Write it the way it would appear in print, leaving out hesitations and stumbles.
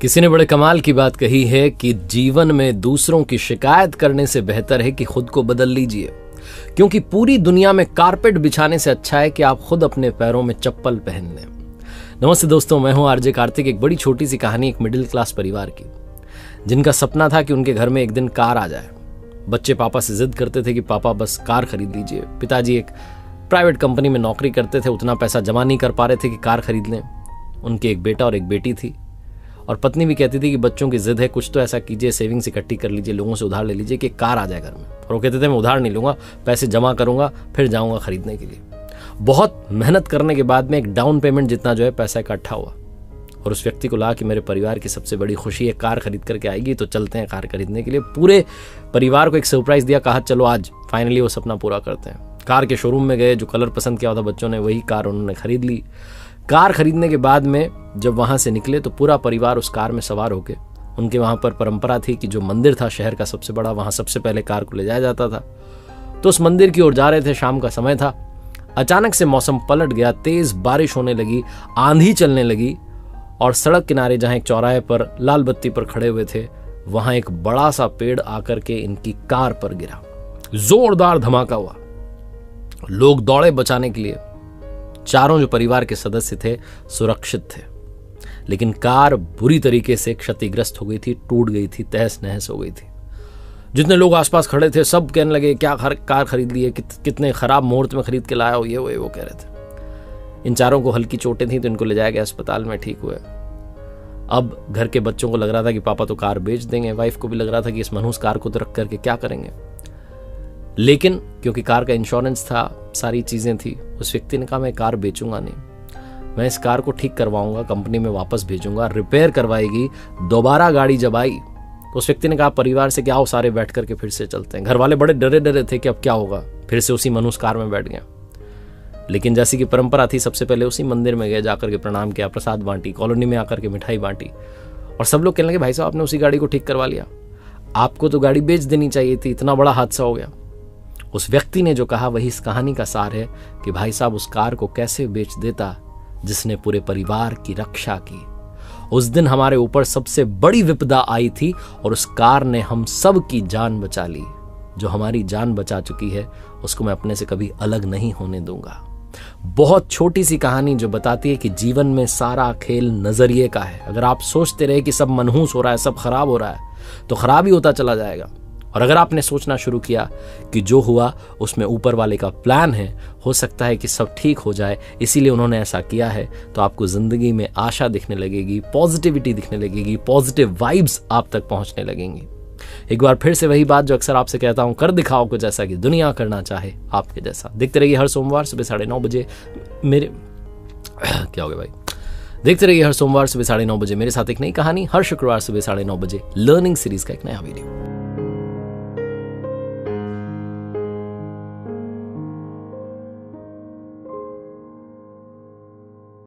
किसी ने बड़े कमाल की बात कही है कि जीवन में दूसरों की शिकायत करने से बेहतर है कि खुद को बदल लीजिए, क्योंकि पूरी दुनिया में कारपेट बिछाने से अच्छा है कि आप खुद अपने पैरों में चप्पल पहन लें। नमस्ते दोस्तों, मैं हूं आरजे कार्तिक। एक बड़ी छोटी सी कहानी एक मिडिल क्लास परिवार की, जिनका सपना था कि उनके घर में एक दिन कार आ जाए। बच्चे पापा से जिद करते थे कि पापा बस कार खरीद लीजिए। पिताजी एक प्राइवेट कंपनी में नौकरी करते थे, उतना पैसा जमा नहीं कर पा रहे थे कि कार खरीद लें। उनके एक बेटा और एक बेटी थी, और पत्नी भी कहती थी कि बच्चों की जिद है, कुछ तो ऐसा कीजिए, सेविंग्स इकट्ठी कर लीजिए, लोगों से उधार ले लीजिए कि कार आ जाए घर में। और वो कहते थे मैं उधार नहीं लूंगा, पैसे जमा करूंगा फिर जाऊंगा खरीदने के लिए। बहुत मेहनत करने के बाद में एक डाउन पेमेंट जितना जो है पैसा इकट्ठा हुआ, और उस व्यक्ति को लगा कि मेरे परिवार की सबसे बड़ी खुशी है कार खरीद करके आएगी, तो चलते हैं कार खरीदने के लिए। पूरे परिवार को एक सरप्राइज दिया, कहा चलो आज फाइनली वो सपना पूरा करते हैं। कार के शोरूम में गए, जो कलर पसंद किया था बच्चों ने वही कार उन्होंने खरीद ली। कार खरीदने के बाद में जब वहां से निकले तो पूरा परिवार उस कार में सवार होके, उनके वहां पर परंपरा थी कि जो मंदिर था शहर का सबसे बड़ा, वहां सबसे पहले कार को ले जाया जाता था। तो उस मंदिर की ओर जा रहे थे, शाम का समय था। अचानक से मौसम पलट गया, तेज बारिश होने लगी, आंधी चलने लगी, और सड़क किनारे जहां एक चौराहे पर लाल बत्ती पर खड़े हुए थे, वहां एक बड़ा सा पेड़ आकर के इनकी कार पर गिरा। जोरदार धमाका हुआ, लोग दौड़े बचाने के लिए। चारों जो परिवार के सदस्य थे सुरक्षित थे, लेकिन कार बुरी तरीके से क्षतिग्रस्त हो गई थी, टूट गई थी, तहस नहस हो गई थी। जितने लोग आसपास खड़े थे सब कहने लगे क्या कार खरीद ली है, कितने खराब मुहूर्त में खरीद के लाया हो, ये वो कह रहे थे। इन चारों को हल्की चोटें थी तो इनको ले जाया गया अस्पताल में, ठीक हुए। अब घर के बच्चों को लग रहा था कि पापा तो कार बेच देंगे, वाइफ को भी लग रहा था कि इस मनहूस कार को तो रख करके क्या करेंगे। लेकिन क्योंकि कार का इंश्योरेंस था, सारी चीजें थी, उस व्यक्ति ने कहा मैं कार बेचूंगा नहीं, मैं इस कार को ठीक करवाऊंगा, कंपनी में वापस भेजूंगा, रिपेयर करवाएगी। दोबारा गाड़ी जब आई तो उस व्यक्ति ने कहा परिवार से क्या हो, सारे बैठ करके फिर से चलते हैं। घर वाले बड़े डरे थे कि अब क्या होगा, फिर से उसी मनहूस कार में बैठ गए। लेकिन जैसी की परंपरा थी, सबसे पहले उसी मंदिर में गए, जाकर के प्रणाम किया, प्रसाद बांटी, कॉलोनी में आकर के मिठाई बांटी, और सब लोग कहने लगे भाई साहब आपने उसी गाड़ी को ठीक करवा लिया, आपको तो गाड़ी बेच देनी चाहिए थी, इतना बड़ा हादसा हो गया। उस व्यक्ति ने जो कहा वही इस कहानी का सार है कि भाई साहब उस कार को कैसे बेच देता जिसने पूरे परिवार की रक्षा की। उस दिन हमारे ऊपर सबसे बड़ी विपदा आई थी और उस कार ने हम सब की जान बचा ली। जो हमारी जान बचा चुकी है उसको मैं अपने से कभी अलग नहीं होने दूंगा। बहुत छोटी सी कहानी जो बताती है कि जीवन में सारा खेल नजरिए का है। अगर आप सोचते रहे कि सब मनहूस हो रहा है, सब खराब हो रहा है, तो खराब ही होता चला जाएगा। और अगर आपने सोचना शुरू किया कि जो हुआ उसमें ऊपर वाले का प्लान है, हो सकता है कि सब ठीक हो जाए, इसीलिए उन्होंने ऐसा किया है, तो आपको जिंदगी में आशा दिखने लगेगी, पॉजिटिविटी दिखने लगेगी, पॉजिटिव वाइब्स आप तक पहुंचने लगेंगी। एक बार फिर से वही बात जो अक्सर आपसे कहता हूं, कर दिखाओ कुछ ऐसा कि दुनिया करना चाहे आपके जैसा। देखते रहिए हर सोमवार सुबह 9:30 बजे मेरे क्या हो गया भाई, देखते रहिए हर सोमवार सुबह 9:30 बजे मेरे साथ एक नई कहानी, हर शुक्रवार सुबह 9:30 बजे लर्निंग सीरीज का एक नया वीडियो।